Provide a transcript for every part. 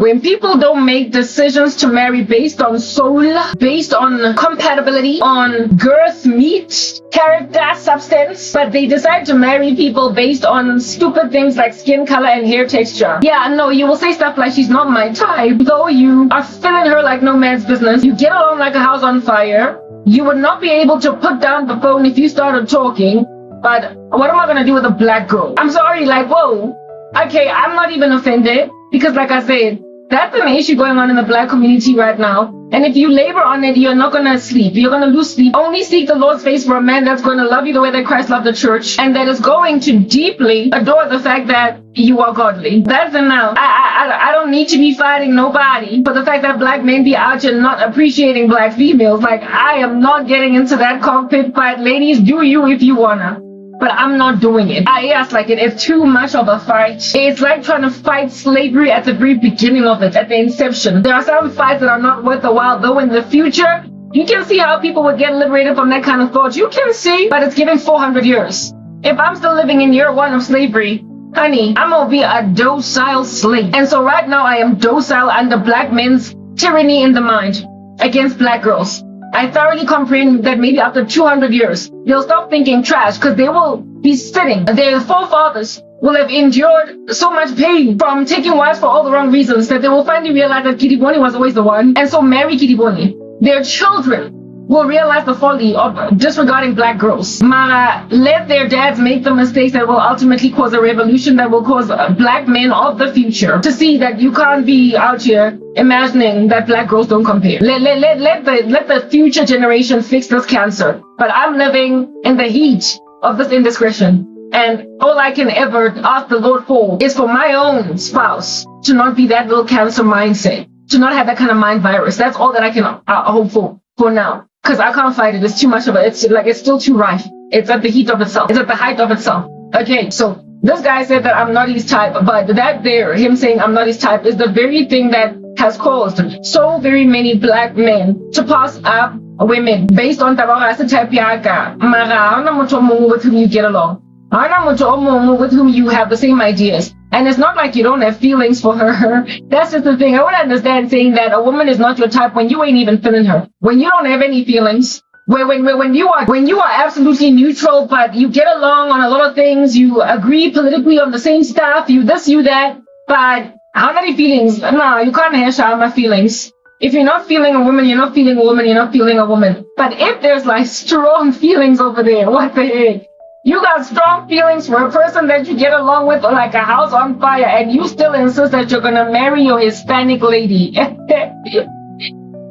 When people don't make decisions to marry based on soul, based on compatibility, on girth, meat, character, substance, but they decide to marry people based on stupid things like skin color and hair texture. Yeah, no, you will say stuff like she's not my type, though you are feeling her like no man's business. You get along like a house on fire. You would not be able to put down the phone if you started talking. But what am I going to do with a black girl? I'm sorry, like, whoa. Okay, I'm not even offended because, like I said, that's an issue going on in the black community right now. And if you labor on it, you're not going to sleep. You're going to lose sleep. Only seek the Lord's face for a man that's going to love you the way that Christ loved the church and that is going to deeply adore the fact that you are godly. That's enough. I don't need to be fighting nobody for the fact that black men be out here not appreciating black females. Like, I am not getting into that cockpit fight. Ladies, do you if you wanna. But I'm not doing it. It's too much of a fight. It's like trying to fight slavery at the very beginning of it, at the inception. There are some fights that are not worth the while, though in the future, you can see how people would get liberated from that kind of thought. You can see, but it's giving 400 years. If I'm still living in year one of slavery, honey, I'm gonna be a docile slave. And so right now I am docile under black men's tyranny in the mind against black girls. I thoroughly comprehend that maybe after 200 years, they'll stop thinking trash because they will be sitting. Their forefathers will have endured so much pain from taking wives for all the wrong reasons that they will finally realize that Kitiboni was always the one, and so marry Kitiboni. Their children will realize the folly of disregarding black girls. Mara, let their dads make the mistakes that will ultimately cause a revolution that will cause black men of the future to see that you can't be out here imagining that black girls don't compare. Let the future generation fix this cancer. But I'm living in the heat of this indiscretion. And all I can ever ask the Lord for is for my own spouse to not be that little cancer mindset, to not have that kind of mind virus. That's all that I can hope for now. Because I can't fight it. It's too much of it. It's still too rife. It's at the heat of itself. It's at the height of itself. Okay, so this guy said that I'm not his type, but him saying I'm not his type is the very thing that has caused so very many black men to pass up women based on tabara type yaka. Mara, with whom you get along. With whom you have the same ideas. And it's not like you don't have feelings for her. That's just the thing. I would understand saying that a woman is not your type when you ain't even feeling her. When you don't have any feelings. When you are absolutely neutral, but you get along on a lot of things, you agree politically on the same stuff, you this, you that, but how many feelings? No, you can't hash out my feelings. If you're not feeling a woman, you're not feeling a woman, you're not feeling a woman. But if there's like strong feelings over there, what the heck? You got strong feelings for a person that you get along with like a house on fire, and you still insist that you're gonna marry your Hispanic lady.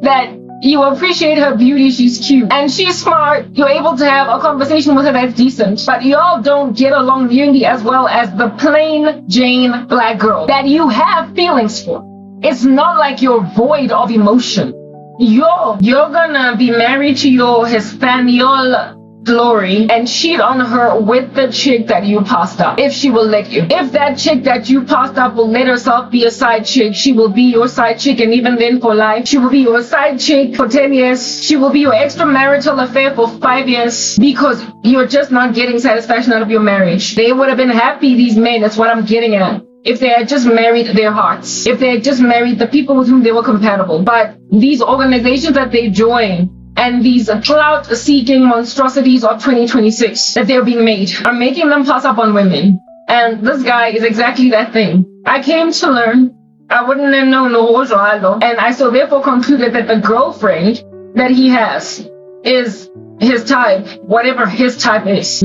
That you appreciate her beauty, she's cute, and she's smart. You're able to have a conversation with her that's decent, but y'all don't get along nearly as well as the plain Jane black girl that you have feelings for. It's not like you're void of emotion. You're gonna be married to your Hispaniola glory and cheat on her with the chick that you passed up, if she will let you. If that chick that you passed up will let herself be a side chick, she will be your side chick, and even then for life. She will be your side chick for 10 years. She will be your extramarital affair for 5 years because you're just not getting satisfaction out of your marriage. They would have been happy, these men, that's what I'm getting at, if they had just married their hearts, if they had just married the people with whom they were compatible. But these organizations that they join and these clout-seeking monstrosities of 2026 that they're being made are making them pass up on women. And this guy is exactly that thing. I came to learn. I wouldn't have known and I so therefore concluded that the girlfriend that he has is his type, whatever his type is.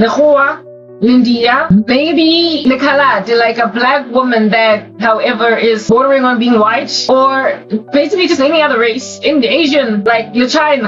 Lindia, maybe Nicolette, like a black woman that, however, is bordering on being white, or basically just any other race, in the Asian, like China,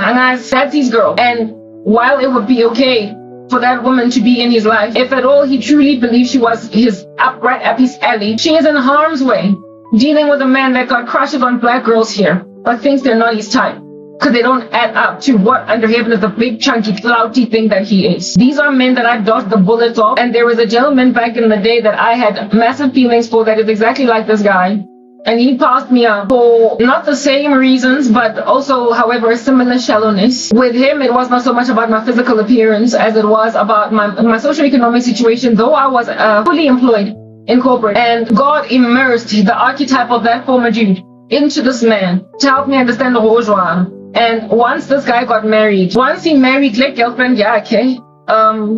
that's his girl. And while it would be okay for that woman to be in his life, if at all he truly believed she was right up his alley, she is in harm's way, dealing with a man that got crushes on black girls here, but thinks they're not his type, because they don't add up to what under heaven is the big, chunky, clouty thing that he is. These are men that I dodged the bullets off, and there was a gentleman back in the day that I had massive feelings for that is exactly like this guy. And he passed me up for not the same reasons, but also, however, a similar shallowness. With him, it was not so much about my physical appearance as it was about my socioeconomic situation, though I was fully employed in corporate. And God immersed the archetype of that former dude into this man to help me understand the Rojwa. And once this guy got married, once he married, like girlfriend, yeah, okay.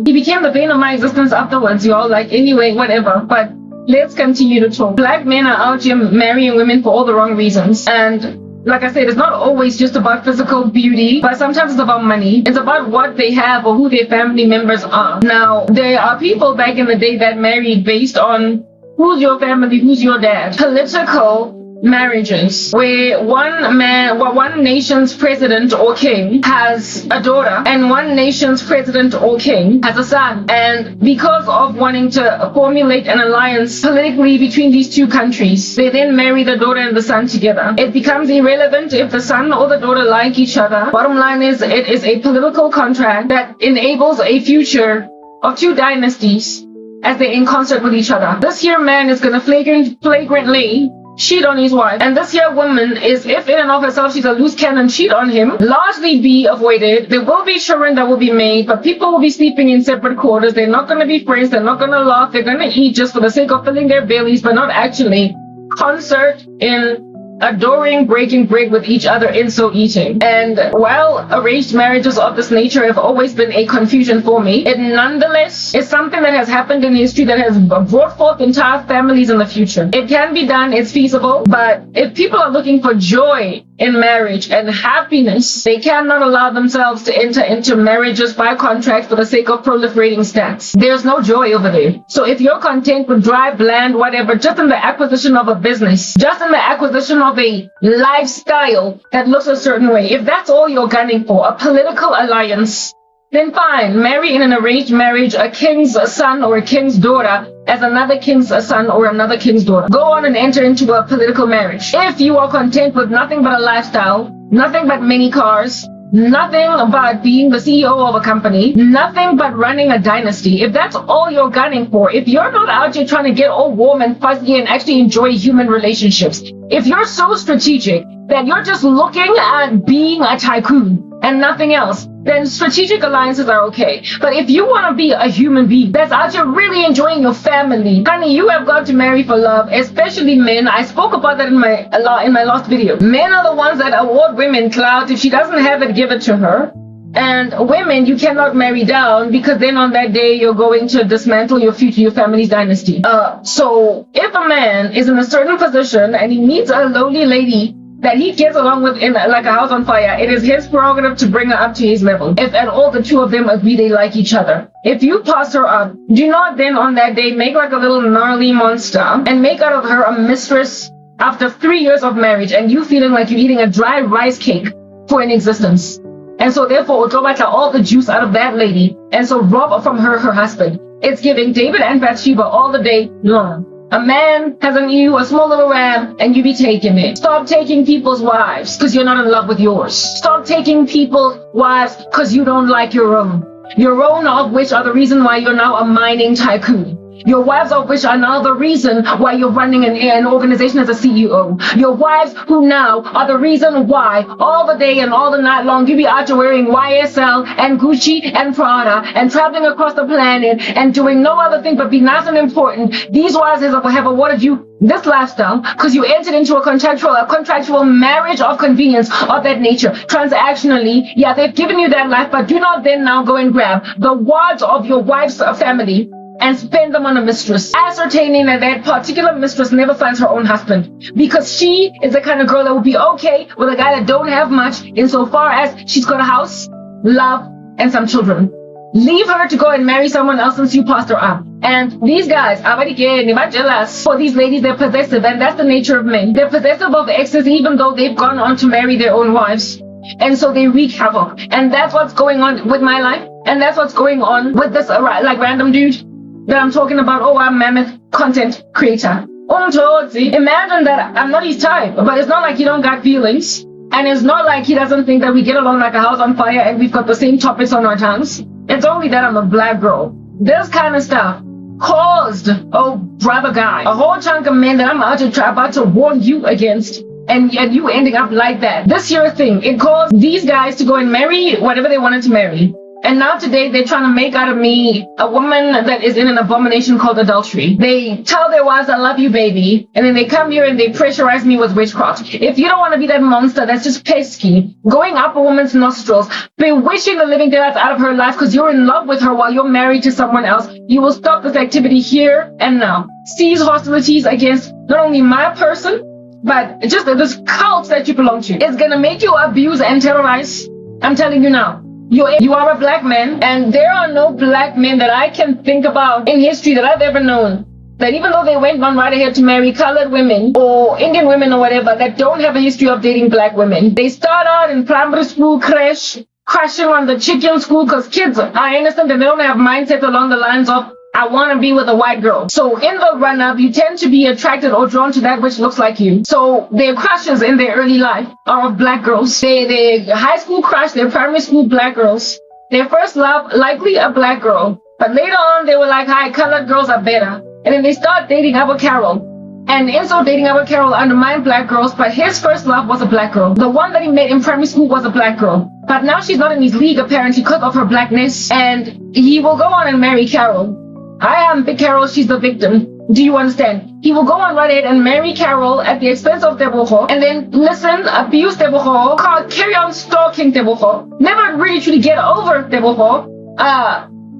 He became the bane of my existence afterwards, y'all. Like, anyway, whatever. But let's continue to talk. Black men are out here marrying women for all the wrong reasons. And like I said, it's not always just about physical beauty, but sometimes it's about money. It's about what they have or who their family members are. Now, there are people back in the day that married based on who's your family, who's your dad. Political marriages where one nation's president or king has a daughter and one nation's president or king has a son, and because of wanting to formulate an alliance politically between these two countries, they then marry the daughter and the son together. It becomes irrelevant if the son or the daughter like each other. Bottom line is, it is a political contract that enables a future of two dynasties as they're in concert with each other. This here man is gonna flagrantly cheat on his wife, and this here woman is, if in and of herself she's a loose cannon, cheat on him, largely be avoided. There will be children that will be made, but people will be sleeping in separate quarters. They're not going to be friends. They're not going to laugh. They're going to eat just for the sake of filling their bellies, but not actually concert in adoring, breaking bread with each other in so eating. And while arranged marriages of this nature have always been a confusion for me, it nonetheless is something that has happened in history that has brought forth entire families in the future. It can be done, it's feasible, but if people are looking for joy in marriage and happiness, they cannot allow themselves to enter into marriages by contract for the sake of proliferating stats. There's no joy over there. So if you're content with dry, bland, whatever, just in the acquisition of a business, just in the acquisition of a lifestyle that looks a certain way, if that's all you're gunning for, a political alliance, then fine, marry in an arranged marriage a king's son or a king's daughter as another king's son or another king's daughter. Go on and enter into a political marriage. If you are content with nothing but a lifestyle, nothing but many cars, nothing about being the CEO of a company, nothing but running a dynasty, if that's all you're gunning for, if you're not out here trying to get all warm and fuzzy and actually enjoy human relationships, if you're so strategic that you're just looking at being a tycoon and nothing else, then strategic alliances are okay. But if you want to be a human being that's out here really enjoying your family, honey, you have got to marry for love, especially men. I spoke about that in my last video. Men are the ones that award women clout. If she doesn't have it, give it to her. And women, you cannot marry down, because then on that day you're going to dismantle your future, your family's dynasty. So if a man is in a certain position and he meets a lowly lady that he gets along with in like a house on fire, it is his prerogative to bring her up to his level. If at all the two of them agree they like each other. If you pass her up, do not then on that day make like a little gnarly monster and make out of her a mistress after 3 years of marriage and you feeling like you're eating a dry rice cake for an existence. And so therefore, Otobata all the juice out of that lady and so rob from her husband. It's giving David and Bathsheba all the day long. A man has on you a small little ram and you be taking it. Stop taking people's wives because you're not in love with yours. Stop taking people's wives because you don't like your own. Your own of which are the reason why you're now a mining tycoon. Your wives of which are now the reason why you're running an organization as a CEO. Your wives who now are the reason why all the day and all the night long you be out here wearing YSL and Gucci and Prada and traveling across the planet and doing no other thing but be nice and important. These wives have awarded you this lifestyle because you entered into a contractual marriage of convenience of that nature. Transactionally, yeah, they've given you that life, but do not then now go and grab the wards of your wife's family and spend them on a mistress, ascertaining that that particular mistress never finds her own husband, because she is the kind of girl that will be okay with a guy that don't have much insofar as she's got a house, love, and some children. Leave her to go and marry someone else since you passed her up. And these guys, they're jealous. For these ladies, they're possessive, and that's the nature of men. They're possessive of exes even though they've gone on to marry their own wives. And so they wreak havoc. And that's what's going on with my life. And that's what's going on with this like random dude that I'm talking about. Oh, I'm mammoth content creator. Imagine that I'm not his type, but it's not like he don't got feelings. And it's not like he doesn't think that we get along like a house on fire and we've got the same topics on our tongues. It's only that I'm a black girl. This kind of stuff caused, oh brother guy, a whole chunk of men that I'm about to warn you against. And you ending up like that. This here thing, it caused these guys to go and marry whatever they wanted to marry. And now today they're trying to make out of me a woman that is in an abomination called adultery. They tell their wives, I love you, baby. And then they come here and they pressurize me with witchcraft. If you don't want to be that monster that's just pesky, going up a woman's nostrils, bewitching the living daylights out of her life because you're in love with her while you're married to someone else, you will stop this activity here and now. Cease hostilities against not only my person, but just this cult that you belong to. It's going to make you abuse and terrorize. I'm telling you now. You are a black man, and there are no black men that I can think about in history that I've ever known that even though they went on right ahead to marry colored women or Indian women or whatever, that don't have a history of dating black women. They start out in primary school, crashing on the chicken school because kids are innocent and they don't have mindset along the lines of, I want to be with a white girl. So in the run-up, you tend to be attracted or drawn to that which looks like you. So their crushes in their early life are of black girls. Their high school crush, their primary school black girls. Their first love, likely a black girl. But later on, they were like, hi, colored girls are better. And then they start dating Abba Carroll. And in so dating Abba Carroll undermined black girls, but his first love was a black girl. The one that he met in primary school was a black girl. But now she's not in his league apparently because of her blackness. And he will go on and marry Carol. I am Carol, she's the victim. Do you understand? He will go on right ahead and marry Carol at the expense of Tebogo, and then listen, abuse Tebogo, carry on stalking Tebogo, never really truly get over Tebogo,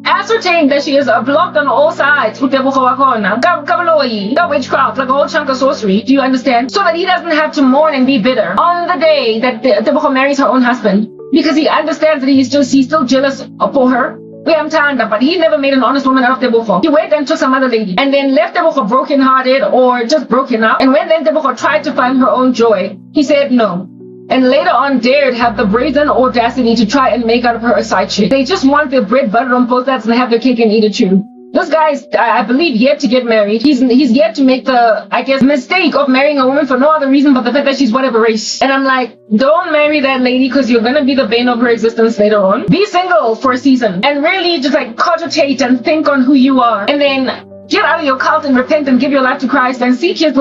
ascertain that she is blocked on all sides with Tebogo Akona, Kabaloi, witchcraft, like a whole chunk of sorcery. Do you understand? So that he doesn't have to mourn and be bitter on the day that Tebogo marries her own husband, because he understands that he's still jealous for her. But he never made an honest woman out of Tebogo. He went and took some other lady and then left Tebogo broken-hearted or just broken up. And when then Tebogo tried to find her own joy, he said no. And later on dared have the brazen audacity to try and make out of her a side chick. They just want their bread buttered on both sides and have their cake and eat it too. This guy is, I believe, yet to get married. He's yet to make the, mistake of marrying a woman for no other reason but the fact that she's whatever race. And I'm like, don't marry that lady because you're going to be the bane of her existence later on. Be single for a season and really just cogitate and think on who you are. And then get out of your cult and repent and give your life to Christ and seek his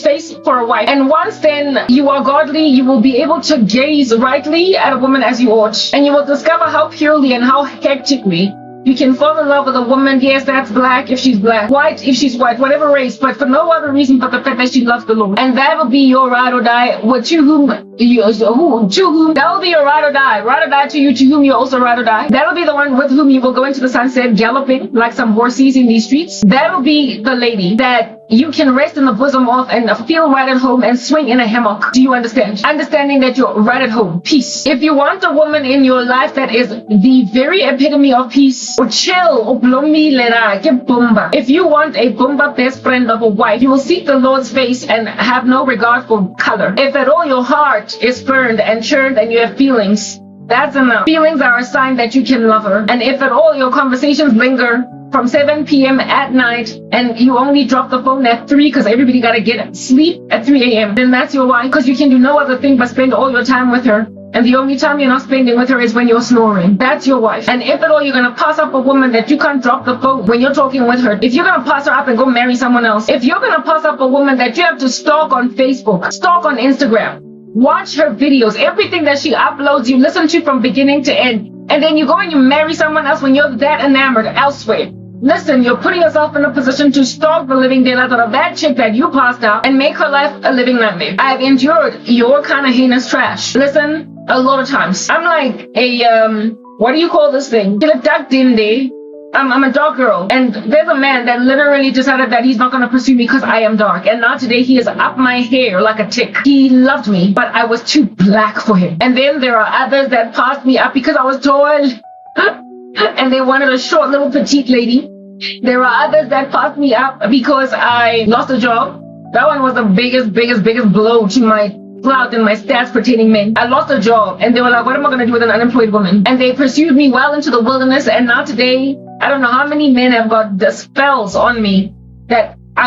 face for a wife. And once then you are godly, you will be able to gaze rightly at a woman as you ought. And you will discover how purely and how hectically you can fall in love with a woman, yes, that's black if she's black, white if she's white, whatever race, but for no other reason but the fact that she loves the Lord. And that will be your ride or die, that will be your ride or die to you, to whom you also ride or die. That will be the one with whom you will go into the sunset galloping like some horses in these streets. That will be the lady that you can rest in the bosom of and feel right at home and swing in a hammock. Do you understand? Understanding that you're right at home. Peace. If you want a woman in your life that is the very epitome of peace, or chill, or blomi lera, ke bumba. If you want a bumba best friend of a wife, you will seek the Lord's face and have no regard for color. If at all your heart is burned and churned and you have feelings, that's enough. Feelings are a sign that you can love her. And if at all your conversations linger from 7 p.m. at night and you only drop the phone at 3 because everybody got to get sleep at 3 a.m., then that's your wife, because you can do no other thing but spend all your time with her. And the only time you're not spending with her is when you're snoring. That's your wife. And if at all you're going to pass up a woman that you can't drop the phone when you're talking with her, if you're going to pass her up and go marry someone else, if you're going to pass up a woman that you have to stalk on Facebook, stalk on Instagram, watch her videos, everything that she uploads, you listen to from beginning to end, and then you go and you marry someone else when you're that enamored elsewhere. Listen, you're putting yourself in a position to stalk the living daylight out of that chick that you passed out and make her life a living nightmare. I've endured your kind of heinous trash. Listen, a lot of times. I'm like what do you call this thing? I'm a dark girl. And there's a man that literally decided that he's not going to pursue me because I am dark. And now today he is up my hair like a tick. He loved me, but I was too black for him. And then there are others that passed me up because I was tall. And they wanted a short little petite lady. There are others that passed me up because I lost a job. That one was the biggest blow to my clout and my stats pertaining men. I lost a job and they were like, what am I going to do with an unemployed woman? And they pursued me well into the wilderness, and now today, I don't know how many men have got the spells on me that they're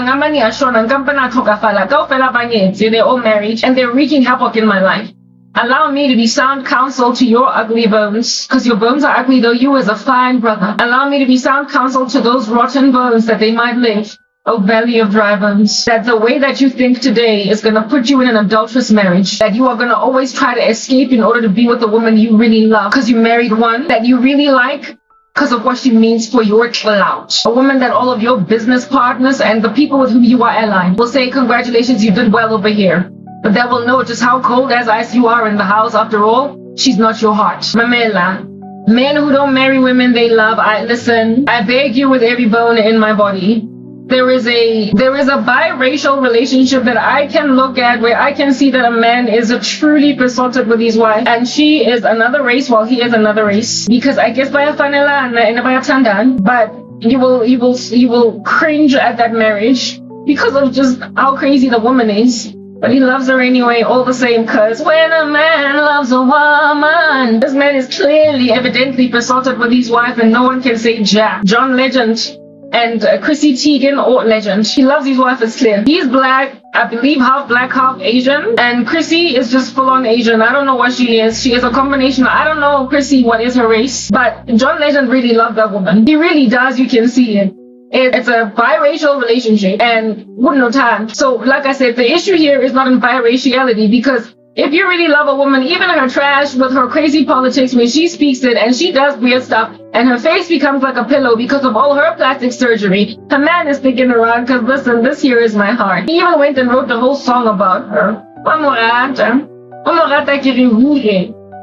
all married and they're wreaking havoc in my life. Allow me to be sound counsel to your ugly bones, because your bones are ugly though you is a fine brother. Allow me to be sound counsel to those rotten bones that they might live. a valley of dry bones. That the way that you think today is going to put you in an adulterous marriage. That you are going to always try to escape in order to be with the woman you really love. Because you married one that you really like because of what she means for your clout. A woman that all of your business partners and the people with whom you are allied will say, congratulations, you did well over here. But they will know just how cold as ice you are in the house. After all, she's not your heart. Mamela. Men who don't marry women they love, I beg you with every bone in my body. There is a biracial relationship that I can look at where I can see that a man is truly besotted with his wife and she is another race while he is another race. Because I guess bayafanela and bayatandan, but you will cringe at that marriage because of just how crazy the woman is. But he loves her anyway, all the same, cause when a man loves a woman, this man is clearly, evidently besotted with his wife and no one can say jack. John Legend and Chrissy Teigen, or Legend. He loves his wife, it's clear. He's black, I believe half black, half Asian. And Chrissy is just full on Asian. I don't know what she is. She is a combination. I don't know, Chrissy, what is her race. But John Legend really loved that woman. He really does, you can see it. It's a biracial relationship and wouldn't know time. So like I said, the issue here is not in biraciality because if you really love a woman, even her trash with her crazy politics, when she speaks it and she does weird stuff and her face becomes like a pillow because of all her plastic surgery, her man is sticking around because listen, this here is my heart. He even went and wrote the whole song about her.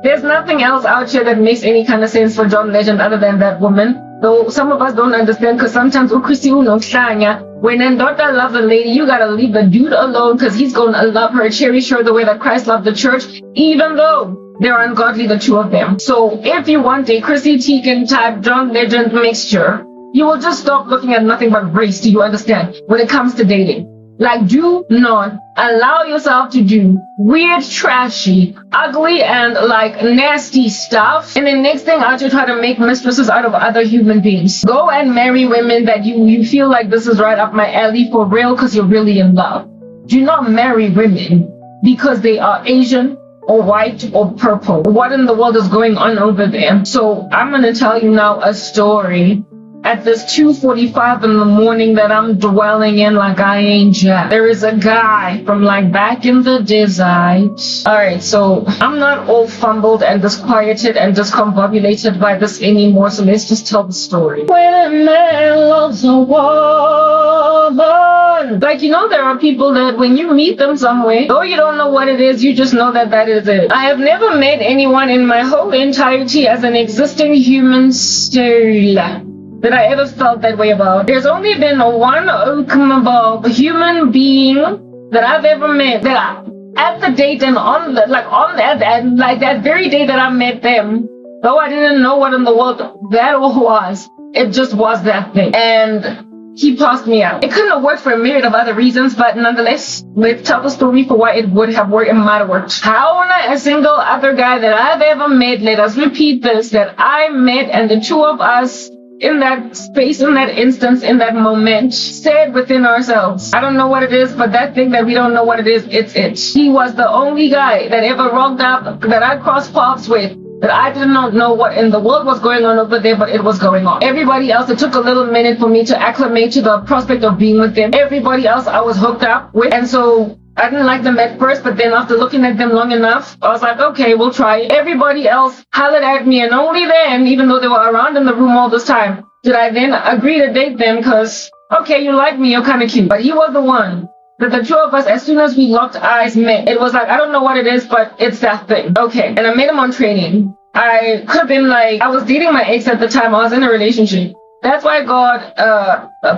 There's nothing else out here that makes any kind of sense for John Legend other than that woman. Though some of us don't understand because sometimes when a daughter loves a lady, you gotta leave the dude alone because he's gonna love her, cherish her the way that Christ loved the church, even though they're ungodly, the two of them. So if you want a Chrissy Teigen type John Legend mixture, you will just stop looking at nothing but race, do you understand, when it comes to dating. Like, do not allow yourself to do weird, trashy, ugly, and like nasty stuff. And then next thing out, you try to make mistresses out of other human beings. Go and marry women that you feel like this is right up my alley for real because you're really in love. Do not marry women because they are Asian or white or purple. What in the world is going on over there? So I'm going to tell you now a story. At this 2:45 in the morning that I'm dwelling in like I ain't jack. There is a guy from like back in the desert. Alright, so I'm not all fumbled and disquieted and discombobulated by this anymore, so let's just tell the story. When a man loves a woman. Like, you know, there are people that when you meet them somewhere, though you don't know what it is, you just know that that is it. I have never met anyone in my whole entirety as an existing human soul that I ever felt that way about. There's only been one human being that I've ever met that at the date and on that very day that I met them, though I didn't know what in the world that was, it just was that thing. And he passed me out. It couldn't have worked for a myriad of other reasons, but nonetheless, let's tell the story for why it would have worked. It might have worked. How a single other guy that I've ever met, let us repeat this, that I met and the two of us in that space, in that instance, in that moment, said within ourselves, I don't know what it is, but that thing that we don't know what it is, it's it. He was the only guy that ever rocked up, that I crossed paths with, that I did not know what in the world was going on over there, but it was going on. Everybody else, it took a little minute for me to acclimate to the prospect of being with them. Everybody else I was hooked up with, and so I didn't like them at first, but then after looking at them long enough, I was like, okay, we'll try it. Everybody else hollered at me, and only then, even though they were around in the room all this time, did I then agree to date them because, okay, you like me, you're kind of cute. But he was the one that the two of us, as soon as we locked eyes, met. It was like, I don't know what it is, but it's that thing. Okay, and I met him on training. I could have been like, I was dating my ex at the time. I was in a relationship. That's why God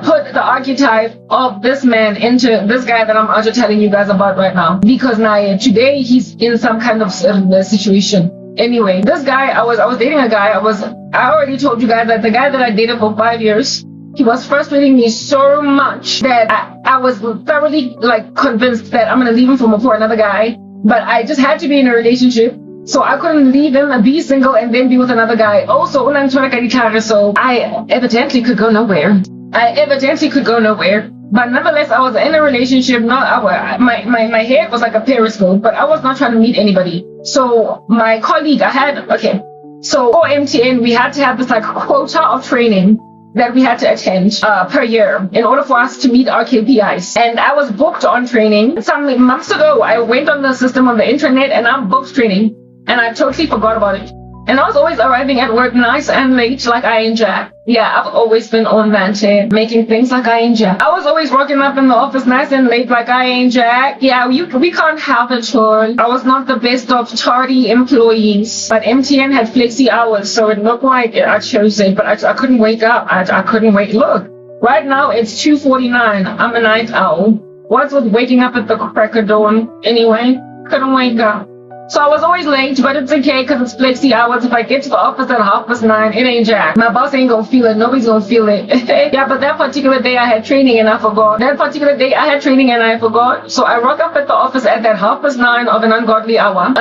put the archetype of this man into this guy that I'm also telling you guys about right now. Because now today he's in some kind of situation. Anyway, this guy, I was dating a guy. I already told you guys that the guy that I dated for 5 years, he was frustrating me so much that I was thoroughly like convinced that I'm gonna leave him for another guy. But I just had to be in a relationship. So I couldn't leave him, be single, and then be with another guy. Also, so I evidently could go nowhere. But nonetheless, I was in a relationship. My head was like a periscope, but I was not trying to meet anybody. So my colleague, so for MTN, we had to have this like quota of training that we had to attend per year in order for us to meet our KPIs. And I was booked on training. Some months ago, I went on the system on the internet and I'm booked training. And I totally forgot about it. And I was always arriving at work nice and late like I and Jack. Yeah, I've always been on that making things like I and Jack. I was always working up in the office nice and late like I and Jack. Yeah, we can't have it all. I was not the best of tardy employees. But MTN had flexi hours, so it looked like I chose it. But I couldn't wake up. I couldn't wait. Look, right now it's 2:49. I'm a night owl. What's with waking up at the crack of dawn? Anyway, couldn't wake up. So I was always late, but it's okay because it's flexi hours. If I get to the office at 9:30, it ain't Jack. My boss ain't gonna feel it. Nobody's gonna feel it. Yeah, but that particular day I had training and I forgot. So I rock up at the office at that 9:30 of an ungodly hour.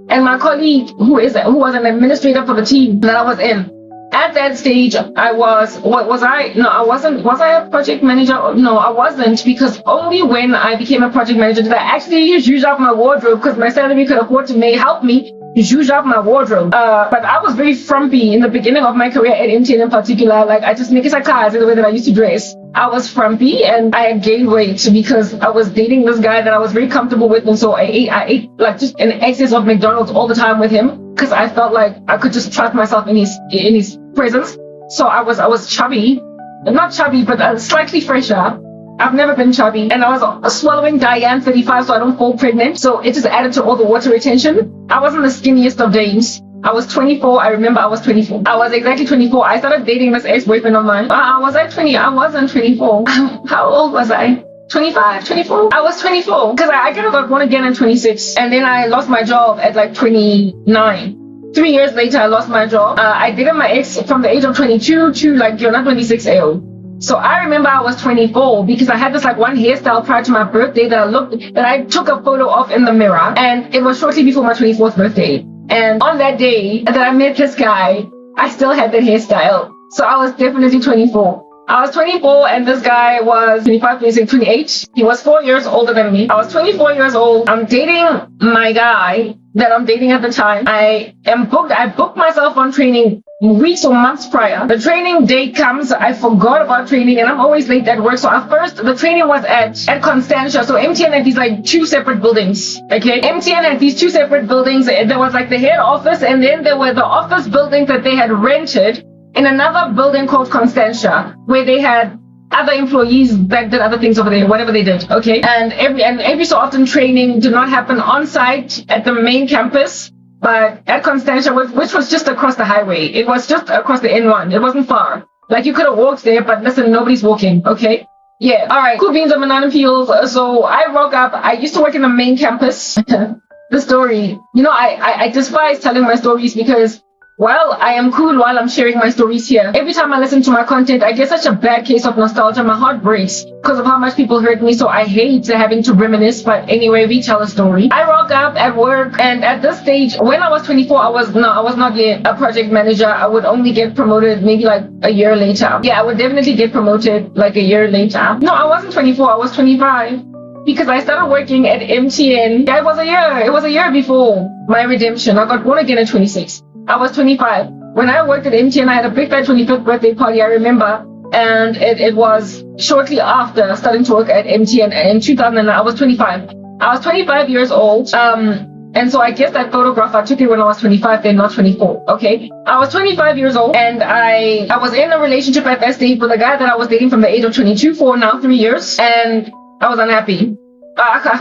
And my colleague, who was an administrator for the team that I was in, at that stage, I wasn't. Was I a project manager? No, I wasn't, because only when I became a project manager did I actually use up my wardrobe, because my salary could afford to help me use up my wardrobe. But I was very frumpy in the beginning of my career at MTN in particular. Like, I just make it sarcasm in the way that I used to dress. I was frumpy and I had gained weight because I was dating this guy that I was very comfortable with, and so I ate like just an excess of McDonald's all the time with him because I felt like I could just trust myself in his presence. So I was chubby, not chubby, but slightly fresher. I've never been chubby, and I was swallowing Diane 35 so I don't fall pregnant. So it just added to all the water retention. I wasn't the skinniest of dames. I was 24. I remember I was 24. I was exactly 24. I started dating this ex-boyfriend of mine. Was I 20? I wasn't 24. How old was I? 25, 24? I was 24. Because I kind of got born again at 26. And then I lost my job at like 29. 3 years later, I lost my job. I dated my ex from the age of 22 to like, you're not 26 AO. So I remember I was 24 because I had this like one hairstyle prior to my birthday that I took a photo of in the mirror. And it was shortly before my 24th birthday. And on that day that I met this guy, I still had that hairstyle. So I was definitely 24. I was 24 and this guy was 25, 26, 28. He was 4 years older than me. I was 24 years old. I'm dating my guy that I'm dating at the time. I booked myself on training weeks or months prior. The training date comes, I forgot about training, and I'm always late at work. So at first, the training was at Constantia. So MTN had these like two separate buildings. Okay, MTN had these two separate buildings. There was like the head office, and then there were the office buildings that they had rented in another building called Constantia, where they had other employees that did other things over there, whatever they did. Okay, and every so often training did not happen on site at the main campus, but at Constantia, which was just across the highway. It was just across the N1. It wasn't far. Like, you could have walked there, but listen, nobody's walking, okay? Yeah, all right, cool beans and banana peels. So I woke up. I used to work in the main campus. The story, I despise telling my stories because, well, I am cool while I'm sharing my stories here. Every time I listen to my content, I get such a bad case of nostalgia. My heart breaks because of how much people hurt me. So I hate having to reminisce. But anyway, we tell a story. I rock up at work, and at this stage, when I was 24, I was not yet a project manager. I would only get promoted maybe like a year later. Yeah, I would definitely get promoted like a year later. No, I wasn't 24. I was 25. Because I started working at MTN. Yeah, it was a year before my redemption. I got born again at 26. I was 25. When I worked at MTN, I had a big fat 25th birthday party, I remember. And it was shortly after starting to work at MTN in 2009. I was 25. I was 25 years old. And so I guess that photograph, I took it when I was 25, then not 24. Okay. I was 25 years old, and I was in a relationship at that stage with a guy that I was dating from the age of 22 for now 3 years. And I was unhappy.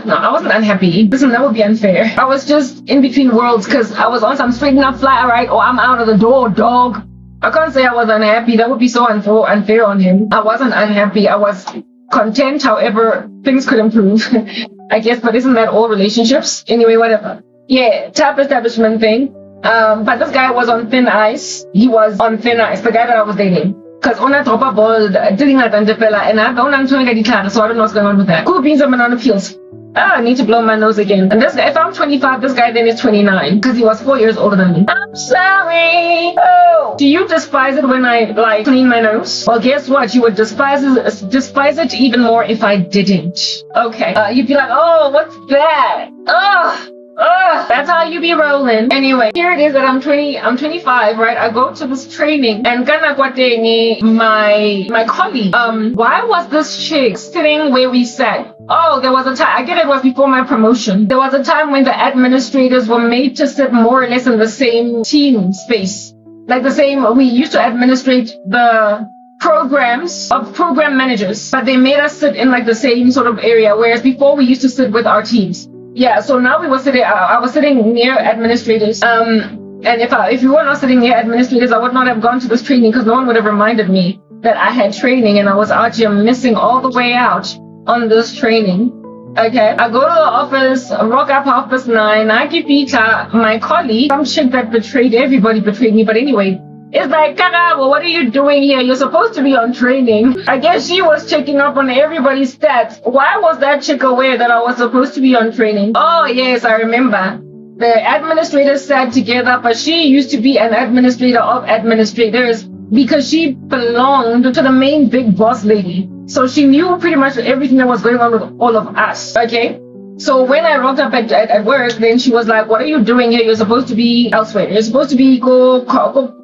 No, I wasn't unhappy. Listen, that would be unfair. I was just in between worlds because I was on some straighten up fly, right? Or I'm out of the door, dog. I can't say I was unhappy. That would be so unfair on him. I wasn't unhappy. I was content. However, things could improve, I guess. But isn't that all relationships? Anyway, whatever. Yeah, tap establishment thing. But this guy was on thin ice. He was on thin ice, the guy that I was dating. Because on that drop a ball, didn't let and I don't know so I don't know what's going on with that. Cool beans and banana peels. I need to blow my nose again. And this guy, if I'm 25, this guy then is 29 because he was 4 years older than me. I'm sorry. Oh, do you despise it when I like clean my nose? Well, guess what? You would despise it even more if I didn't. Okay. You'd be like, oh, what's that? Ugh. That's how you be rolling. Anyway, here it is that I'm 25, right? I go to this training and my colleague, why was this chick sitting where we sat? Oh, there was a time, I get it was before my promotion. There was a time when the administrators were made to sit more or less in the same team space. Like the same, we used to administrate the programs of program managers, but they made us sit in like the same sort of area, whereas before we used to sit with our teams. Yeah, so now I was sitting near administrators. And if you were not sitting near administrators, I would not have gone to this training because no one would have reminded me that I had training and I was out here missing all the way out on this training. Okay, I go to the office, rock up 9:30. I give Peter, my colleague, some chick that betrayed everybody, betrayed me. But anyway, it's like, Karabo, what are you doing here? You're supposed to be on training. I guess she was checking up on everybody's stats. Why was that chick aware that I was supposed to be on training? Oh, yes, I remember. The administrators sat together, but she used to be an administrator of administrators because she belonged to the main big boss lady. So she knew pretty much everything that was going on with all of us, okay? So when I rocked up at work, then she was like, what are you doing here? You're supposed to be elsewhere. You're supposed to be go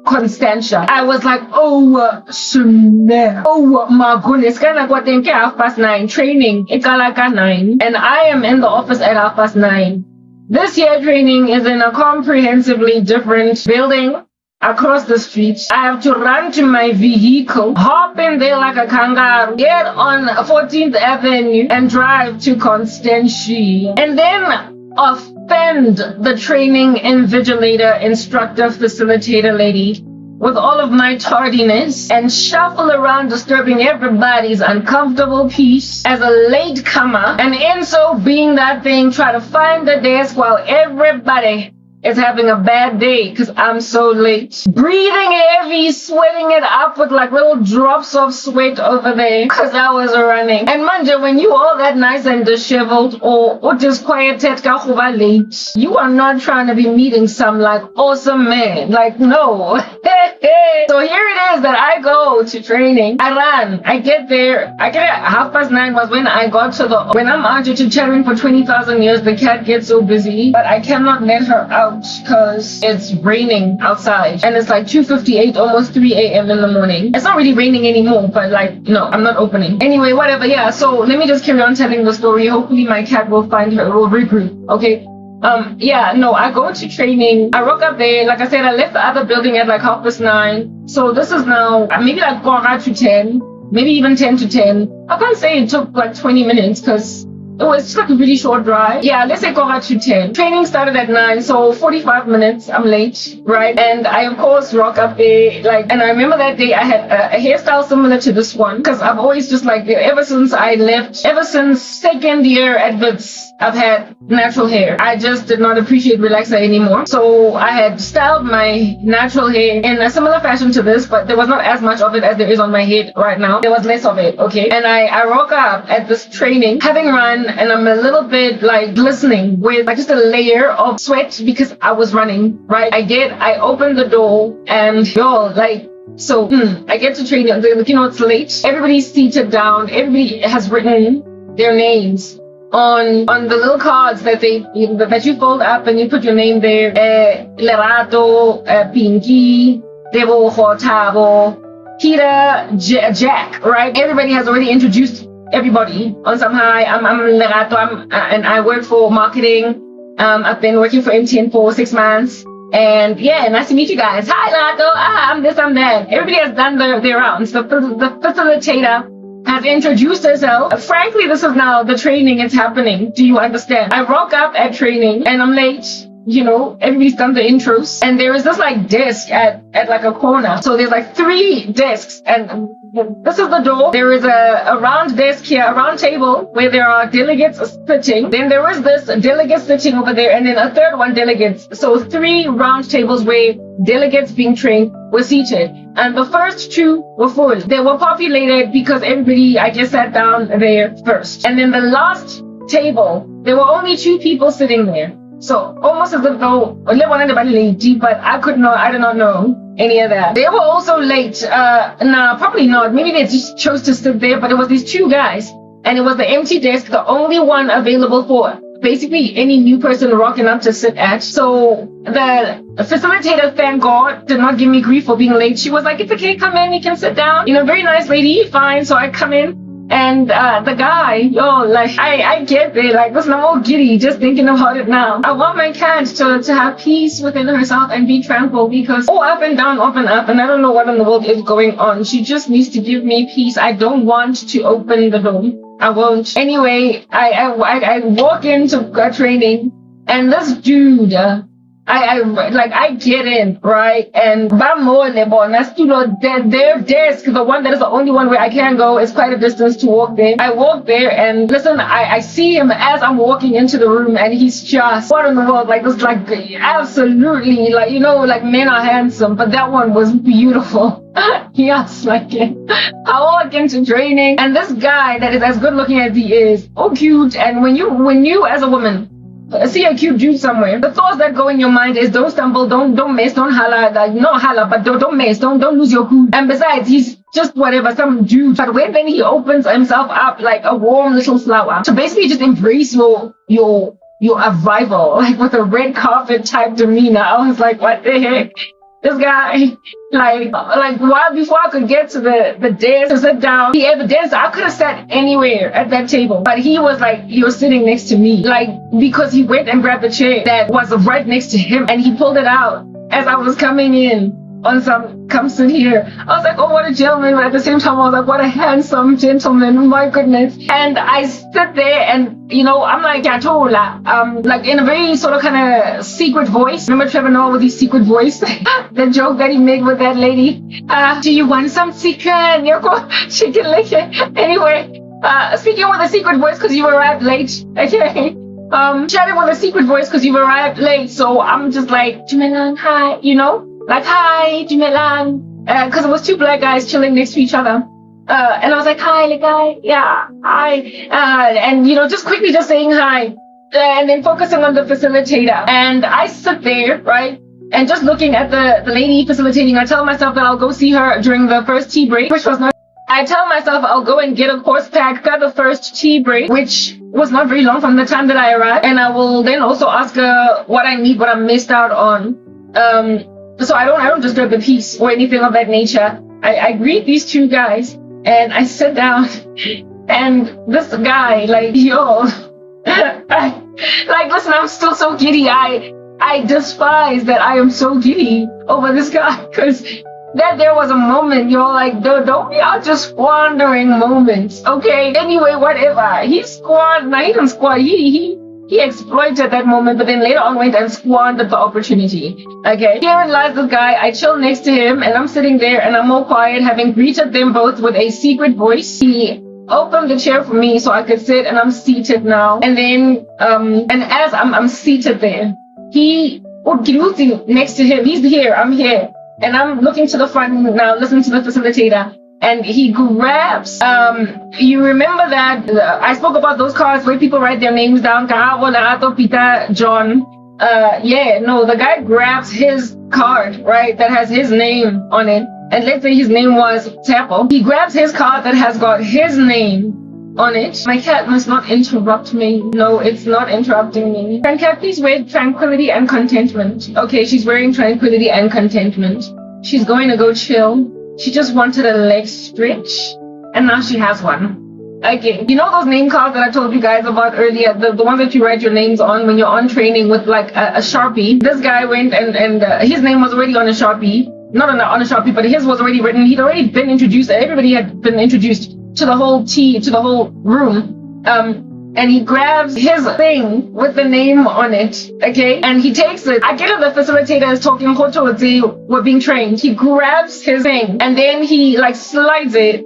Constantia. I was like, oh, Chanel. Oh, my goodness. Kind of what think 9:30 training. It's like 9. And I am in the office at 9:30. This year training is in a comprehensively different building across the street. I have to run to my vehicle, hop in there like a kangaroo, get on 14th Avenue and drive to Constantia. And then offend the training invigilator, instructor, facilitator lady with all of my tardiness and shuffle around disturbing everybody's uncomfortable peace as a latecomer, and in so being that thing, try to find the desk while everybody is having a bad day because I'm so late. Breathing heavy, sweating it up with like little drops of sweat over there because I was running. And manja, when you all that nice and disheveled or just quiet late, you are not trying to be meeting some like awesome man. Like, no. So here it is that I go to training. I run. I get there. I get at 9:30 was when I got to when I'm out here chatting for 20,000 years, the cat gets so busy, but I cannot let her out because it's raining outside and it's like 2:58, almost 3 a.m. in the morning. It's not really raining anymore, but like, no, I'm not opening. Anyway, whatever. Yeah, so let me just carry on telling the story. Hopefully my cat will find her, will regroup. Okay. I go to training. I rock up there. Like I said, I left the other building at like 9:30. So this is now maybe like 9:45 to 10, maybe even 10 to 10. I can't say it took like 20 minutes because it was just like a really short drive. Yeah, let's say 9:45 to 10. Training started at 9, so 45 minutes. I'm late, right? And I, of course, rock up there. And I remember that day I had a hairstyle similar to this one because I've always just ever since I left, ever since second year at Wits, I've had natural hair. I just did not appreciate relaxer anymore. So I had styled my natural hair in a similar fashion to this, but there was not as much of it as there is on my head right now. There was less of it, okay? And I rock up at this training, having run, and I'm a little bit glistening with just a layer of sweat because I was running, right? I open the door and I get to training. It's late. Everybody's seated down. Everybody has written their names on the little cards that you fold up and you put your name there. Lerato, Pinky, Debo, Tabo, Peter, Jack, right? Everybody has already introduced everybody on some high. I'm Lerato, and I work for marketing. I've been working for MTN for 6 months. And yeah, nice to meet you guys. Hi, Lerato. I'm this, I'm that. Everybody has done their rounds. The facilitator has introduced herself. Frankly, this is now the training is happening. Do you understand? I rock up at training and I'm late. Everybody's done the intros. And there is this desk at a corner. So there's 3 desks and this is the door. There is a round desk here, a round table where there are delegates sitting. Then there is this delegate sitting over there and then a third one delegates. So 3 round tables where delegates being trained were seated. And the first 2 were full. They were populated because everybody, I just sat down there first. And then the last table, there were only 2 people sitting there. So almost as if though, but I did not know any of that. They were also late. Nah, probably not. Maybe they just chose to sit there, but it was these 2 guys. And it was the empty desk, the only one available for basically any new person rocking up to sit at. So the facilitator, thank God, did not give me grief for being late. She was like, it's okay, come in, you can sit down. You know, very nice lady, fine. So I come in. And the guy, like, I get there, like, listen, I'm all giddy just thinking about it now. I want my cat to have peace within herself and be tranquil because, up and down, up and up, and I don't know what in the world is going on. She just needs to give me peace. I don't want to open the door. I won't. Anyway, I walk into training, and this dude, I get in, right? And their desk, the one that is the only one where I can go, is quite a distance to walk there. I walk there and listen, I see him as I'm walking into the room, and he's just, what in the world, like this, like absolutely, like, like men are handsome, but that one was beautiful. Yes, like it. I walk into training, and this guy that is as good looking as he is, cute, and when you as a woman see a cute dude somewhere, the thoughts that go in your mind is don't stumble, don't mess, don't holla, like no holla, but don't mess, don't lose your cool. And besides, he's just whatever, some dude. But when then he opens himself up like a warm little flower to basically just embrace your arrival, like with a red carpet type demeanor, I was like, what the heck? This guy, like while before I could get to the desk to sit down, he evidenced I could have sat anywhere at that table, but he was like, you're sitting next to me, like because he went and grabbed the chair that was right next to him, and he pulled it out as I was coming in on some, come sit here. I was like, oh, what a gentleman, but at the same time I was like, what a handsome gentleman, my goodness. And I stood there and I'm like, like in a very sort of kind of secret voice. Remember Trevor Noah with his secret voice? The joke that he made with that lady. Do you want some secret? She can lick it. Anyway, speaking with a secret voice because you arrived late. Okay. Chatting with a secret voice because you arrived late. So I'm just like, Jumelan, hi, like, hi, Jumelan. Because it was two black guys chilling next to each other. And I was like, hi, like, guy, yeah, hi. And, just quickly just saying hi. And then focusing on the facilitator. And I sit there, right? And just looking at the lady facilitating, I tell myself that I'll go see her during the first tea break, which was not. I tell myself I'll go and get a course pack for the first tea break, which was not very long from the time that I arrived. And I will then also ask her what I need, what I missed out on. So I don't just grab a piece or anything of that nature. I greet these two guys and I sit down, and this guy, like, like, listen, I'm still so giddy. I despise that I am so giddy over this guy, because that there was a moment, like, don't be out just squandering moments, okay? Anyway, whatever. He didn't squander, he exploited that moment, but then later on went and squandered the opportunity, okay? Here lies the guy, I chill next to him, and I'm sitting there, and I'm all quiet, having greeted them both with a secret voice. He opened the chair for me so I could sit, and I'm seated now. And then, and as I'm seated there, he, next to him, he's here, I'm here. And I'm looking to the front now, listening to the facilitator. And he grabs, you remember that I spoke about those cards where people write their names down, Peter, John. The guy grabs his card, right, that has his name on it. And let's say his name was Tapple. He grabs his card that has got his name on it. My cat must not interrupt me. No, it's not interrupting me. Can cat please wear tranquility and contentment? Okay, she's wearing tranquility and contentment. She's going to go chill. She just wanted a leg stretch, and now she has one. Okay, those name cards that I told you guys about earlier, the ones that you write your names on when you're on training with like a Sharpie. This guy went and his name was already on a Sharpie. Not on a Sharpie, but his was already written. He'd already been introduced. Everybody had been introduced to the whole room. And he grabs his thing with the name on it, okay? And he takes it. I get it, the facilitator is talking, we're being trained. He grabs his thing, and then he, like, slides it.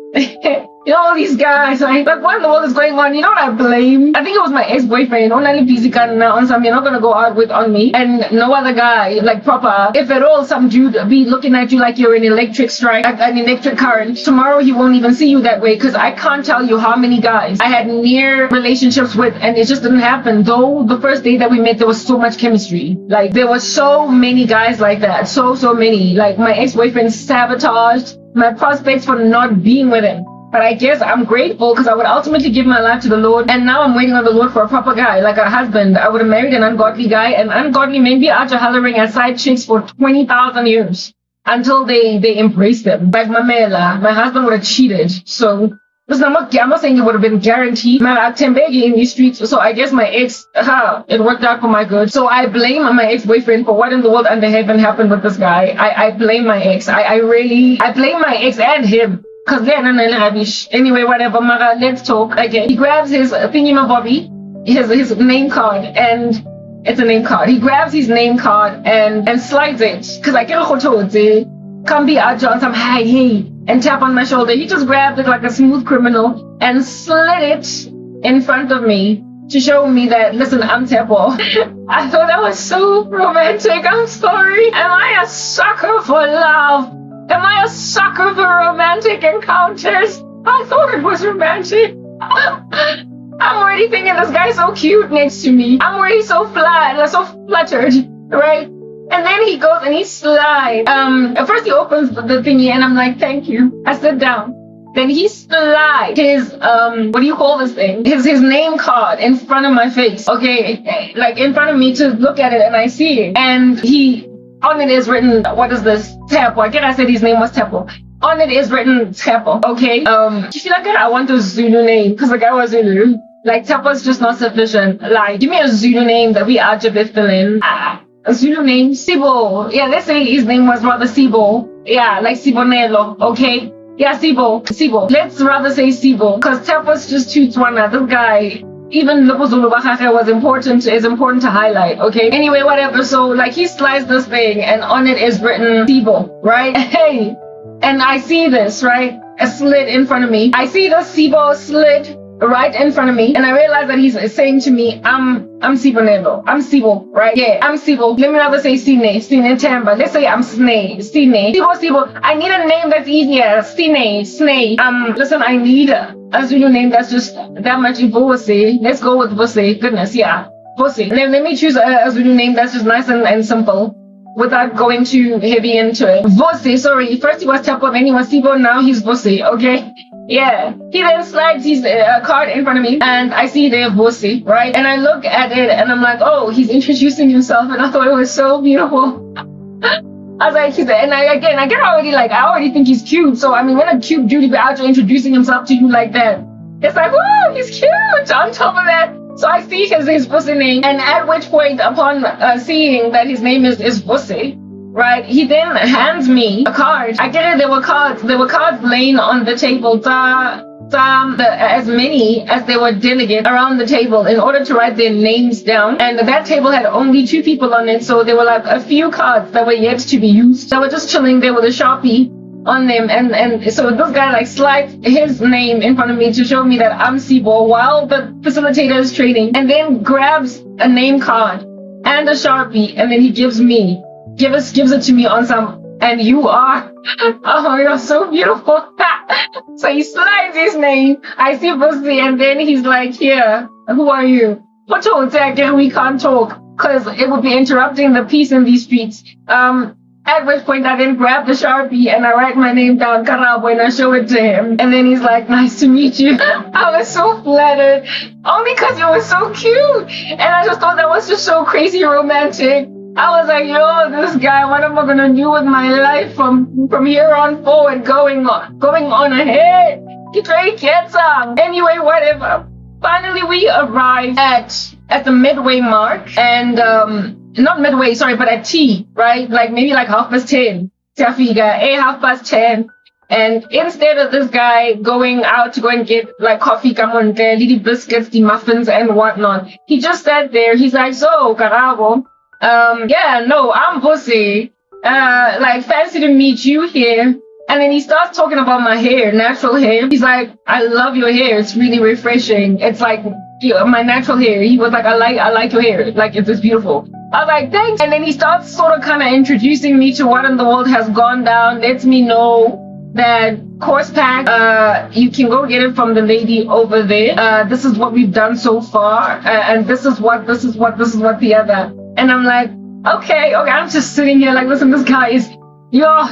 All these guys, like, what in the world is going on? You know what I blame? I think it was my ex-boyfriend. Only busy on some you're not gonna go out with on me. And no other guy, like, proper. If at all, some dude be looking at you like you're an electric strike, an electric current. Tomorrow he won't even see you that way, because I can't tell you how many guys I had near relationships with, and it just didn't happen. Though the first day that we met, there was so much chemistry. Like, there were so many guys like that. So many. Like, my ex-boyfriend sabotaged my prospects for not being with him. But I guess I'm grateful because I would ultimately give my life to the Lord. And now I'm waiting on the Lord for a proper guy, like a husband. I would have married an ungodly guy, and ungodly men be out hollering at side chicks for 20,000 years until they embrace them. Like Mamela, my husband would have cheated. So listen, I'm not saying it would have been guaranteed. Man, Tembegi in these streets. So I guess my ex, it worked out for my good. So I blame my ex-boyfriend for what in the world under heaven happened with this guy. I blame my ex. I blame my ex and him. Cause they're rubbish. Anyway, whatever, Mara, let's talk. Okay. He grabs his thingy-mabobby, his name card, and it's a name card. He grabs his name card and slides it. Cause I get a photo, come be out on some hey, and tap on my shoulder. He just grabbed it like a smooth criminal and slid it in front of me to show me that, listen, I'm Tepo. I thought that was so romantic. I'm sorry. Am I a sucker for love? Am I a sucker for romantic encounters? I thought it was romantic. I'm already thinking this guy's so cute next to me. I'm already so fluttered, right? And then he goes and he slides. First he opens the thingy and I'm like, thank you. I sit down. Then he slides his, what do you call this thing? His name card in front of my face. Okay, like in front of me to look at it, and I see it. And on it is written, what is this? Tepo. I guess I said his name was Tepo. On it is written Tepo, okay? You feel like I want a Zulu name, because the guy was Zulu. Like, Tepo's just not sufficient. Like, give me a Zulu name that we are to fill in. A Zulu name? Sibo. Yeah, let's say his name was rather Sibo. Yeah, like Sibonelo, okay? Yeah, Sibo. Let's rather say Sibo, because Tepo's just too Tswana. This guy, even Lupuzulu Bakake is important to highlight, okay? Anyway, whatever. So, like, he slides this thing, and on it is written Sibo, right? Hey, and I see this, right? A slit in front of me. I see the Sibo slit right in front of me, and I realize that he's saying to me, I'm Sibonelo. I'm Sibo, right? Yeah, I'm Sibo. Let me rather say Sine Tamba. Let's say I'm Sine. Sibo. I need a name that's easier. Sine. Listen, I need a Zulu name that's just that much Vose. Let's go with Vose. Goodness, yeah. Vose. Let me choose a Zulu name that's just nice and simple without going too heavy into it. Vose, sorry. First he was Tepo, then he was Sibo, now he's Vose, okay? Yeah. He then slides his card in front of me, and I see there Vose, right? And I look at it, and I'm like, oh, he's introducing himself, and I thought it was so beautiful. I was like, I already think he's cute. So, I mean, when a cute dude be out there introducing himself to you like that, it's like, whoa, he's cute. On top of that, so I see his pussy name, and at which point, upon seeing that his name is Pussy, right, he then hands me a card. I get it, there were cards laying on the table, as many as there were delegates around the table in order to write their names down. And that table had only 2 people on it, so there were like a few cards that were yet to be used. That were just chilling there with a Sharpie on them, and so this guy like slides his name in front of me to show me that I'm Sibo while the facilitator is trading, and then grabs a name card and a Sharpie, and then he gives it to me on some, and you are, oh, you're so beautiful. So he slides his name, I see Pussy, and then he's like, here, who are you? We can't talk, because it would be interrupting the peace in these streets. At which point I then grab the Sharpie and I write my name down, Karabo, and I show it to him. And then he's like, nice to meet you. I was so flattered, only because it was so cute. And I just thought that was just so crazy romantic. I was like, yo, this guy, what am I gonna do with my life from here on forward, going on ahead? Anyway, whatever. Finally, we arrive at the midway mark, and not midway, sorry, but at T, right? Like maybe like 10:30. Tiafiga, 10:30. And instead of this guy going out to go and get like coffee, little biscuits, the muffins and whatnot, he just sat there. He's like, so, Karabo, yeah, no, I'm Pussy. Like, fancy to meet you here. And then he starts talking about my hair, natural hair. He's like, I love your hair. It's really refreshing. It's like my natural hair. He was like, I like your hair. Like, it's just beautiful. I was like, thanks. And then he starts sort of kind of introducing me to what in the world has gone down. Lets me know that course pack, you can go get it from the lady over there. This is what we've done so far. And this is what the other. And I'm like, okay. I'm just sitting here like, listen, this guy is, yo,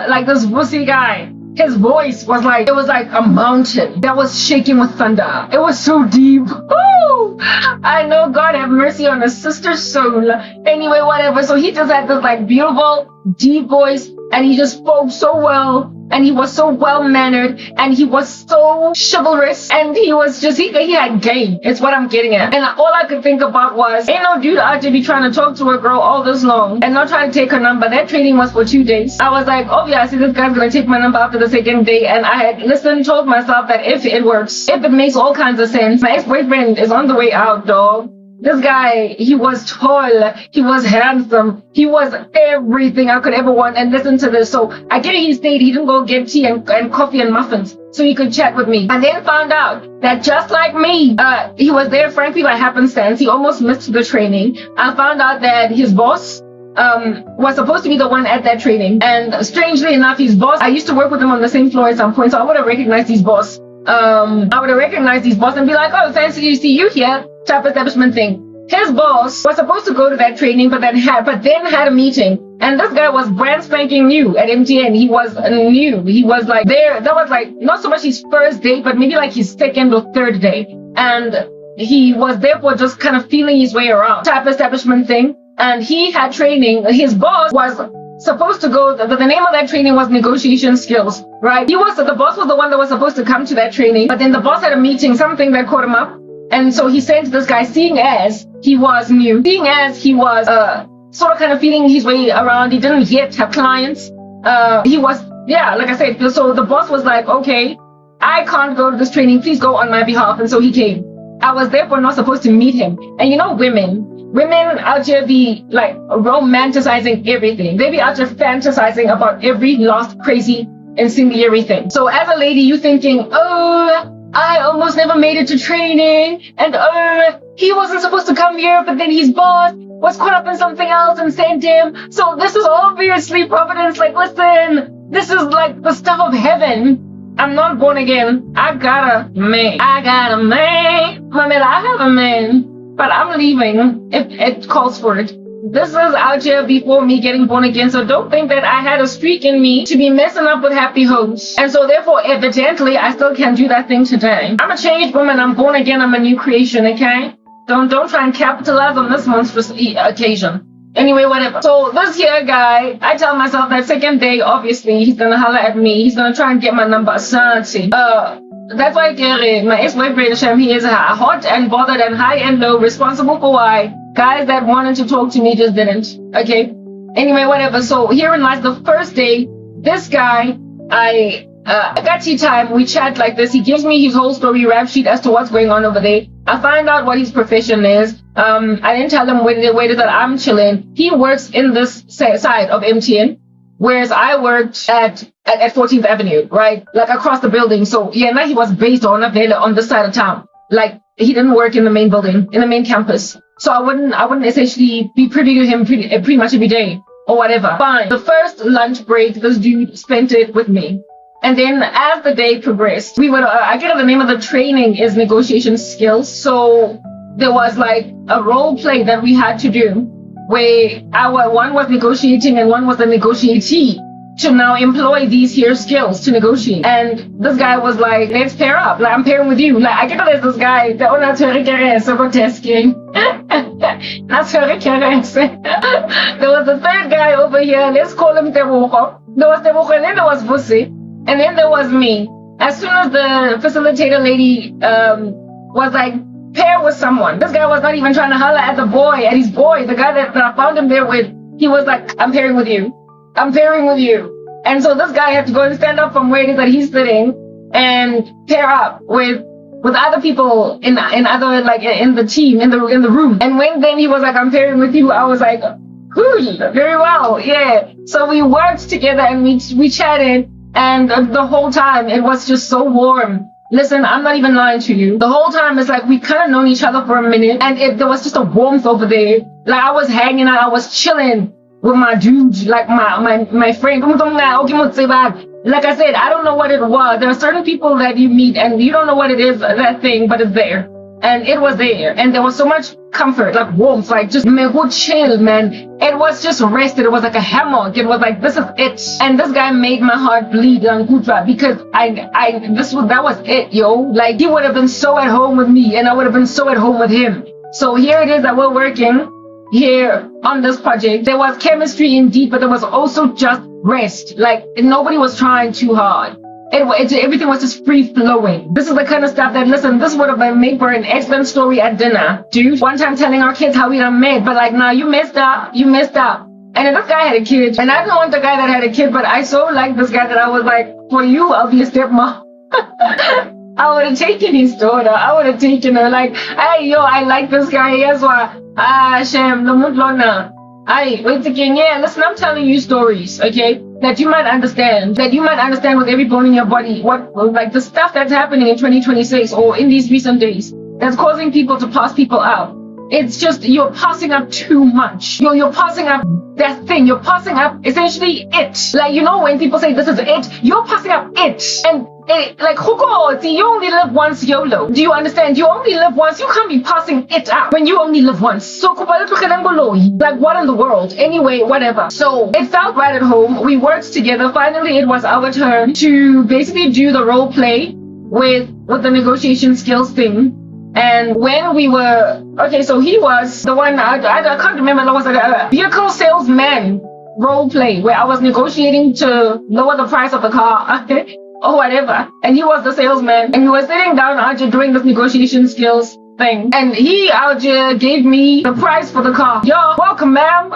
like this pussy guy. his voice was like, it was like a mountain that was shaking with thunder. It was so deep. Woo! I know, God have mercy on his sister's soul. Anyway, whatever. So he just had this like beautiful, deep voice, and he just spoke so well. And he was so well-mannered, and he was so chivalrous, and he was just, he had game. It's what I'm getting at. And all I could think about was, ain't no dude out there be trying to talk to a girl all this long and not trying to take her number. That training was for 2 days. I was like, obviously this guy's gonna take my number after the second day, and I had told myself that if it works, if it makes all kinds of sense, my ex-boyfriend is on the way out, dog. This guy, he was tall, he was handsome, he was everything I could ever want. And listen to this. So I get it, he stayed, he didn't go get tea and coffee and muffins so he could chat with me. And then found out that just like me, he was there frankly by happenstance. He almost missed the training. I found out that his boss was supposed to be the one at that training. And strangely enough, his boss, I used to work with him on the same floor at some point, so I would have recognized his boss. I would have recognized his boss and be like, oh, fancy to see you here, type establishment thing. His boss was supposed to go to that training, but then had a meeting. And this guy was brand spanking new at MTN. He was new. He was like there. That was like not so much his first day, but maybe like his second or third day. And he was therefore just kind of feeling his way around, type establishment thing. And he had training. His boss was supposed to go, the name of that training was negotiation skills, right? The boss was the one that was supposed to come to that training, but then the boss had a meeting, something that caught him up. And so he sent this guy, seeing as he was new, seeing as he was sort of kind of feeling his way around, he didn't yet have clients. He was, yeah, like I said, so the boss was like, okay, I can't go to this training, please go on my behalf. And so he came. I was therefore not supposed to meet him. And you know, women out here be like romanticizing everything. They be out here fantasizing about every last crazy incendiary thing. So as a lady, you thinking, oh, I almost never made it to training, and he wasn't supposed to come here, but then his boss was caught up in something else and sent him. So this is obviously providence. Like, listen, this is like the stuff of heaven. I'm not born again. I got a man. Mamela, I have a man, but I'm leaving if it calls for it. This is out here before me getting born again, so don't think that I had a streak in me to be messing up with happy homes. And so therefore, evidently, I still can't do that thing today. I'm a changed woman, I'm born again, I'm a new creation, okay? Don't try and capitalize on this monstrous occasion. Anyway, whatever. So this here guy, I tell myself that second day, obviously, he's gonna holler at me, he's gonna try and get my number, Santi. That's why my ex-boyfriend, he is hot and bothered and high and low, responsible for why guys that wanted to talk to me just didn't. Okay? Anyway, whatever. So herein lies the first day. This guy, I got tea time. We chat like this. He gives me his whole story rap sheet as to what's going on over there. I find out what his profession is. I didn't tell him where it is that I'm chilling. He works in this side of MTN, whereas I worked at 14th Avenue, right? Like across the building. So yeah, now he was based on this side of town. Like he didn't work in the main building, in the main campus. So I wouldn't essentially be privy to him pretty much every day or whatever. Fine. The first lunch break, this dude spent it with me. And then as the day progressed, we would, I get the name of the training is negotiation skills. So there was like a role play that we had to do where one was negotiating and one was the negotiatee to now employ these here skills to negotiate. And this guy was like, let's pair up. Like, I'm pairing with you. Like, I get there's this guy, the owner of tasking. That's her. There was the third guy over here. Let's call him Tebogo. There was Tebogo and then there was Vusi. And then there was me. As soon as the facilitator lady was like, pair with someone. This guy was not even trying to holler at his boy, the guy that I found him there with. He was like, I'm pairing with you. I'm pairing with you. And so this guy had to go and stand up from where it is that he's sitting and pair up with other people in other, like in the team, in the room. And then he was like, I'm pairing with you, I was like, cool, very well, yeah. So we worked together and we chatted, and the whole time it was just so warm. Listen, I'm not even lying to you. The whole time it's like we kind of known each other for a minute, and there was just a warmth over there. Like I was hanging out, I was chilling with my dude, like my friend. Like I said, I don't know what it was. There are certain people that you meet and you don't know what it is, that thing, but it's there. And it was there. And there was so much comfort, like warmth, like just me go chill, man. It was just rested. It was like a hammock. It was like, this is it. And this guy made my heart bleed on Kutra because that was it, yo. Like, he would have been so at home with me and I would have been so at home with him. So here it is that we're working here on this project. There was chemistry indeed, but there was also just rest. Like, nobody was trying too hard. Everything was just free flowing. This is the kind of stuff that, listen, this would have been made for an excellent story at dinner, dude. One time telling our kids how we done met, but like, nah, you messed up. And then this guy had a kid, and I didn't want the guy that had a kid, but I so liked this guy that I was like, for you, I'll be a stepmom. I would have taken his daughter. I would have taken her. Like, hey, yo, I like this guy. Yes, Shem, no mutlona. Wait again. Yeah, listen, I'm telling you stories, okay, that you might understand. With every bone in your body, like the stuff that's happening in 2026 or in these recent days that's causing people to pass people out. It's just, you're passing up too much. You're passing up that thing. You're passing up essentially it. Like, you know, when people say this is it, you're passing up it. And like, you only live once, YOLO. Do you understand? You only live once. You can't be passing it up when you only live once. So, like, what in the world? Anyway, whatever. So, it felt right at home. We worked together. Finally, it was our turn to basically do the role play with the negotiation skills thing. And when we were, okay, so he was the one, I can't remember, it was like a vehicle salesman role play where I was negotiating to lower the price of the car or whatever. And he was the salesman. And we were sitting down out here doing this negotiation skills thing. And he out here gave me the price for the car. Yo, welcome, ma'am.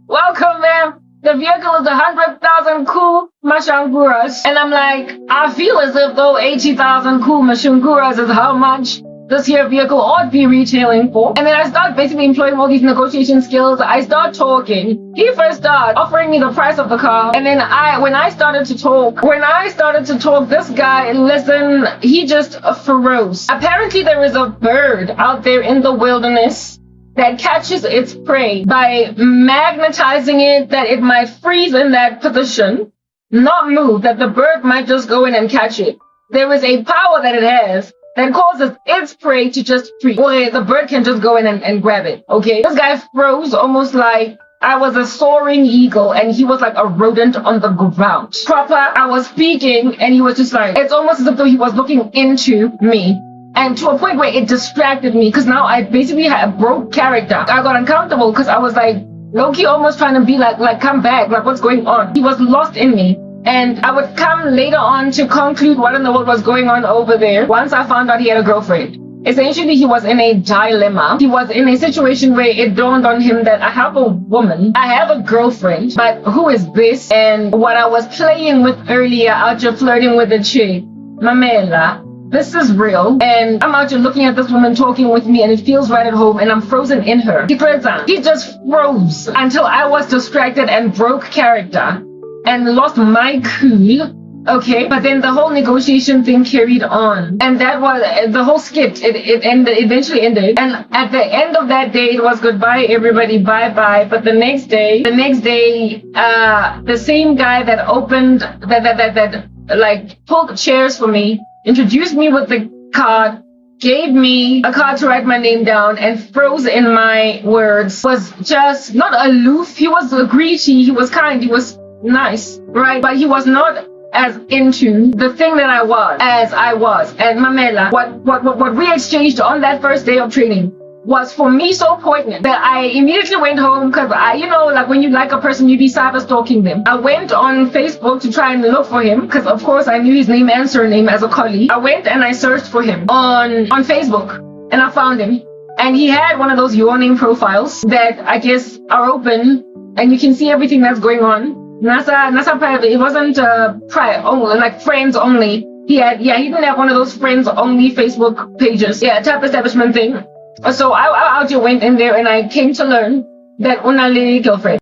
Welcome, ma'am. The vehicle is 100,000 cool mashanguras. And I'm like, I feel as if though 80,000 cool mashanguras is how much this here vehicle ought to be retailing for. And then I start basically employing all these negotiation skills. I start talking. He first started offering me the price of the car. And then when I started to talk, this guy, listen, he just froze. Apparently there is a bird out there in the wilderness that catches its prey by magnetizing it, that it might freeze in that position, not move, that the bird might just go in and catch it. There is a power that it has that causes its prey to just freeze. Well, the bird can just go in and grab it, okay? This guy froze almost like I was a soaring eagle and he was like a rodent on the ground. Proper, I was speaking and he was just like, it's almost as if though he was looking into me. And to a point where it distracted me because now I basically had a broke character. I got uncomfortable because I was like, low-key almost trying to be like, come back, like what's going on? He was lost in me. And I would come later on to conclude what in the world was going on over there once I found out he had a girlfriend. Essentially, he was in a dilemma. He was in a situation where it dawned on him that I have a woman, I have a girlfriend, but who is this? And what I was playing with earlier, out here flirting with a chick, Mamela, this is real, and I'm out here looking at this woman talking with me and it feels right at home and I'm frozen in her. He just froze until I was distracted and broke character and lost my cool, okay? But then the whole negotiation thing carried on and that was, the whole skit, it eventually ended. And at the end of that day, it was goodbye everybody, bye-bye. But the next day, the same guy that opened, that pulled chairs for me, introduced me with the card, gave me a card to write my name down, and froze in my words, was just not aloof. He was greedy, he was kind, he was nice, right? But he was not as into the thing that I was as I was. And Mamela, what we exchanged on that first day of training was for me so poignant that I immediately went home because like when you like a person, you be cyber stalking them. I went on Facebook to try and look for him because of course I knew his name and surname as a colleague. I went and I searched for him on Facebook and I found him. And he had one of those your name profiles that I guess are open and you can see everything that's going on. Nasa private, it wasn't only, like friends only. He didn't have one of those friends only Facebook pages. Yeah, type establishment thing. So I out here went in there and I came to learn that Unali girlfriend.